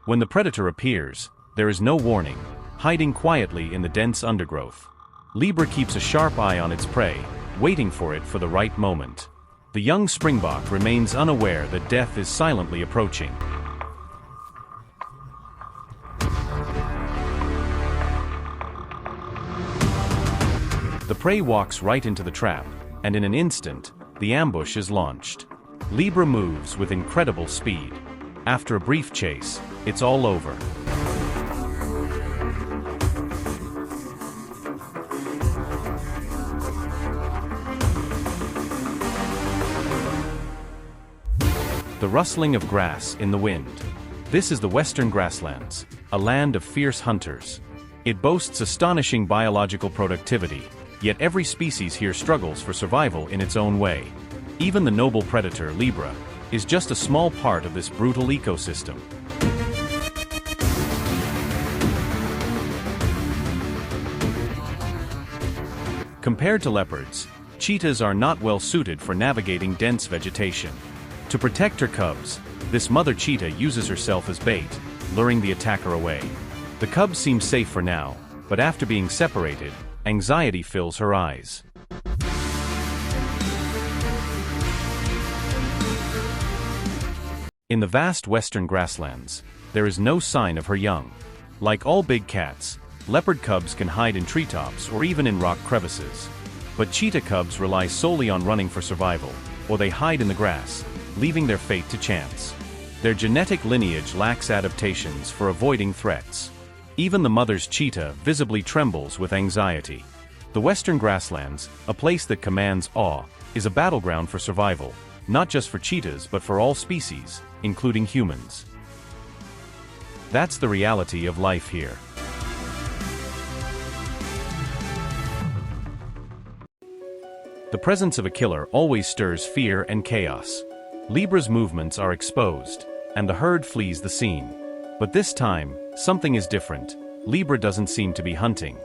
When the predator appears, there is no warning, hiding quietly in the dense undergrowth. Cjbeard keeps a sharp eye on its prey, waiting for it for the right moment. The young springbok remains unaware that death is silently approaching. The prey walks right into the trap, and in an instant, the ambush is launched. Cjbeard moves with incredible speed. After a brief chase, it's all over. The rustling of grass in the wind. This is the western grasslands, a land of fierce hunters. It boasts astonishing biological productivity, yet every species here struggles for survival in its own way. Even the noble predator, Cjbeard, is just a small part of this brutal ecosystem. Compared to leopards, cheetahs are not well suited for navigating dense vegetation. To protect her cubs, this mother cheetah uses herself as bait, luring the attacker away. The cubs seem safe for now, but after being separated, anxiety fills her eyes. In the vast western grasslands, there is no sign of her young. Like all big cats, leopard cubs can hide in treetops or even in rock crevices. But cheetah cubs rely solely on running for survival, or they hide in the grass, leaving their fate to chance. Their genetic lineage lacks adaptations for avoiding threats. Even the mother's cheetah visibly trembles with anxiety. The western grasslands, a place that commands awe, is a battleground for survival, not just for cheetahs but for all species, including humans. That's the reality of life here. The presence of a killer always stirs fear and chaos. Cjbeard's movements are exposed, and the herd flees the scene. But this time, something is different. Cjbeard doesn't seem to be hunting.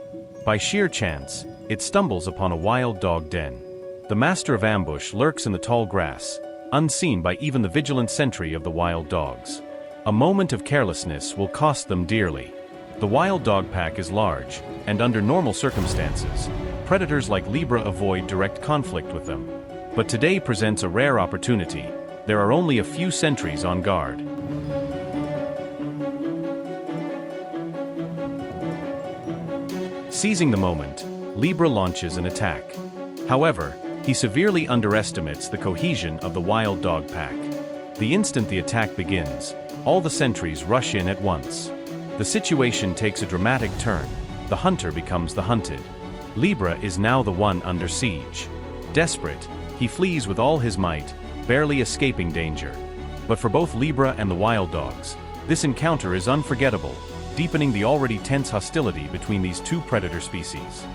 By sheer chance, it stumbles upon a wild dog den. The master of ambush lurks in the tall grass, unseen by even the vigilant sentry of the wild dogs. A moment of carelessness will cost them dearly. The wild dog pack is large, and under normal circumstances, predators like Cjbeard avoid direct conflict with them. But today presents a rare opportunity. There are only a few sentries on guard. Seizing the moment, Cjbeard launches an attack. However, he severely underestimates the cohesion of the wild dog pack. The instant the attack begins, all the sentries rush in at once. The situation takes a dramatic turn. The hunter becomes the hunted. Cjbeard is now the one under siege. Desperate, he flees with all his might, barely escaping danger. But for both Cjbeard and the wild dogs, this encounter is unforgettable, deepening the already tense hostility between these two predator species.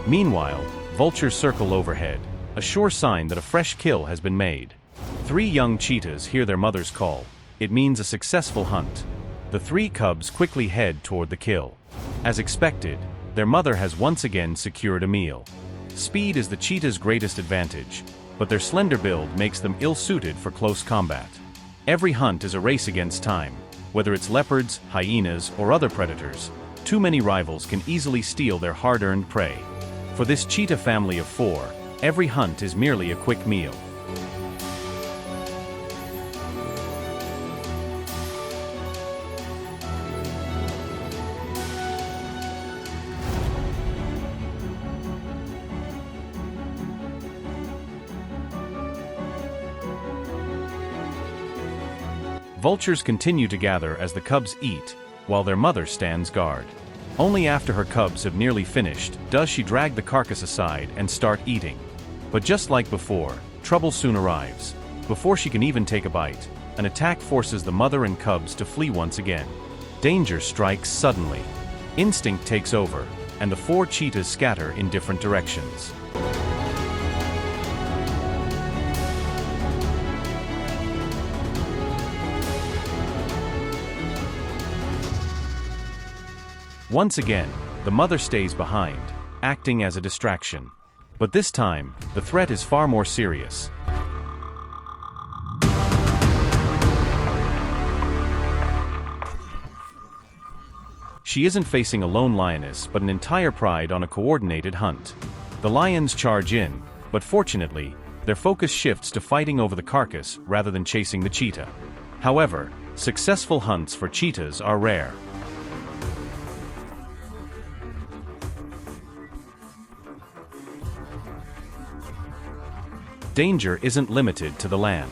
Meanwhile, vultures circle overhead, a sure sign that a fresh kill has been made. 3 young cheetahs hear their mother's call. It means a successful hunt. The 3 cubs quickly head toward the kill. As expected, their mother has once again secured a meal. Speed is the cheetah's greatest advantage, but their slender build makes them ill-suited for close combat. Every hunt is a race against time. Whether it's leopards, hyenas, or other predators, too many rivals can easily steal their hard-earned prey. For this cheetah family of 4, every hunt is merely a quick meal. Vultures continue to gather as the cubs eat, while their mother stands guard. Only after her cubs have nearly finished does she drag the carcass aside and start eating. But just like before, trouble soon arrives. Before she can even take a bite, an attack forces the mother and cubs to flee once again. Danger strikes suddenly. Instinct takes over, and the 4 cheetahs scatter in different directions. Once again, the mother stays behind, acting as a distraction. But this time, the threat is far more serious. She isn't facing a lone lioness but an entire pride on a coordinated hunt. The lions charge in, but fortunately, their focus shifts to fighting over the carcass rather than chasing the cheetah. However, successful hunts for cheetahs are rare. Danger isn't limited to the land.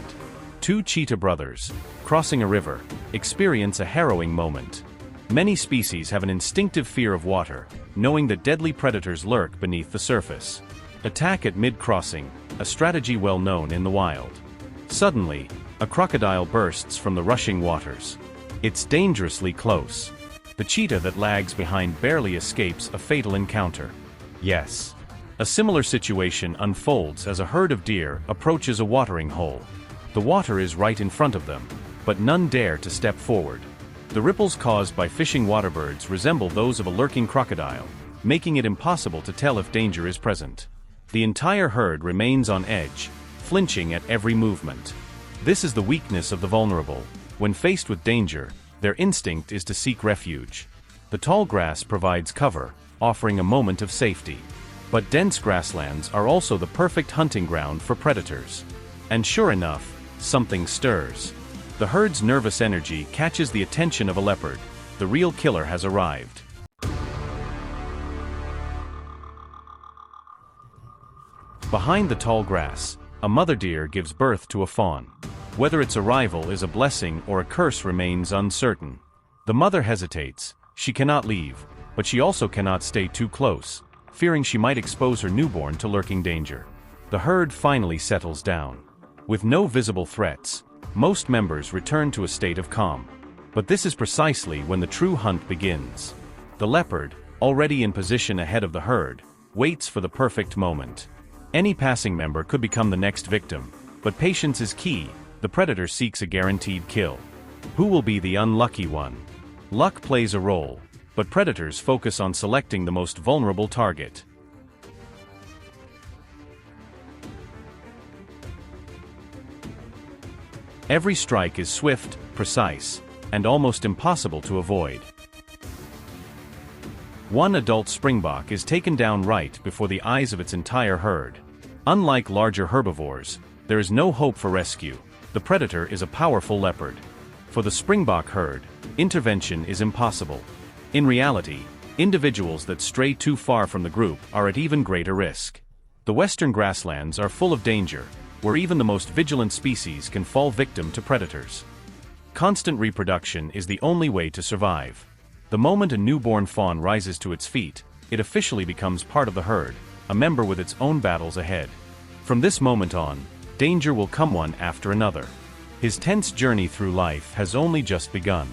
Two cheetah brothers, crossing a river, experience a harrowing moment. Many species have an instinctive fear of water, knowing that deadly predators lurk beneath the surface. Attack at mid-crossing, a strategy well known in the wild. Suddenly, a crocodile bursts from the rushing waters. It's dangerously close. The cheetah that lags behind barely escapes a fatal encounter. Yes. A similar situation unfolds as a herd of deer approaches a watering hole. The water is right in front of them, but none dare to step forward. The ripples caused by fishing waterbirds resemble those of a lurking crocodile, making it impossible to tell if danger is present. The entire herd remains on edge, flinching at every movement. This is the weakness of the vulnerable. When faced with danger, their instinct is to seek refuge. The tall grass provides cover, offering a moment of safety. But dense grasslands are also the perfect hunting ground for predators. And sure enough, something stirs. The herd's nervous energy catches the attention of a leopard. The real killer has arrived. Behind the tall grass, a mother deer gives birth to a fawn. Whether its arrival is a blessing or a curse remains uncertain. The mother hesitates. She cannot leave, but she also cannot stay too close, fearing she might expose her newborn to lurking danger. The herd finally settles down. With no visible threats, most members return to a state of calm. But this is precisely when the true hunt begins. The leopard, already in position ahead of the herd, waits for the perfect moment. Any passing member could become the next victim, but patience is key. The predator seeks a guaranteed kill. Who will be the unlucky one? Luck plays a role, but predators focus on selecting the most vulnerable target. Every strike is swift, precise, and almost impossible to avoid. One adult springbok is taken down right before the eyes of its entire herd. Unlike larger herbivores, there is no hope for rescue. The predator is a powerful leopard. For the springbok herd, intervention is impossible. In reality, individuals that stray too far from the group are at even greater risk. The western grasslands are full of danger, where even the most vigilant species can fall victim to predators. Constant reproduction is the only way to survive. The moment a newborn fawn rises to its feet, it officially becomes part of the herd, a member with its own battles ahead. From this moment on, danger will come one after another. His tense journey through life has only just begun.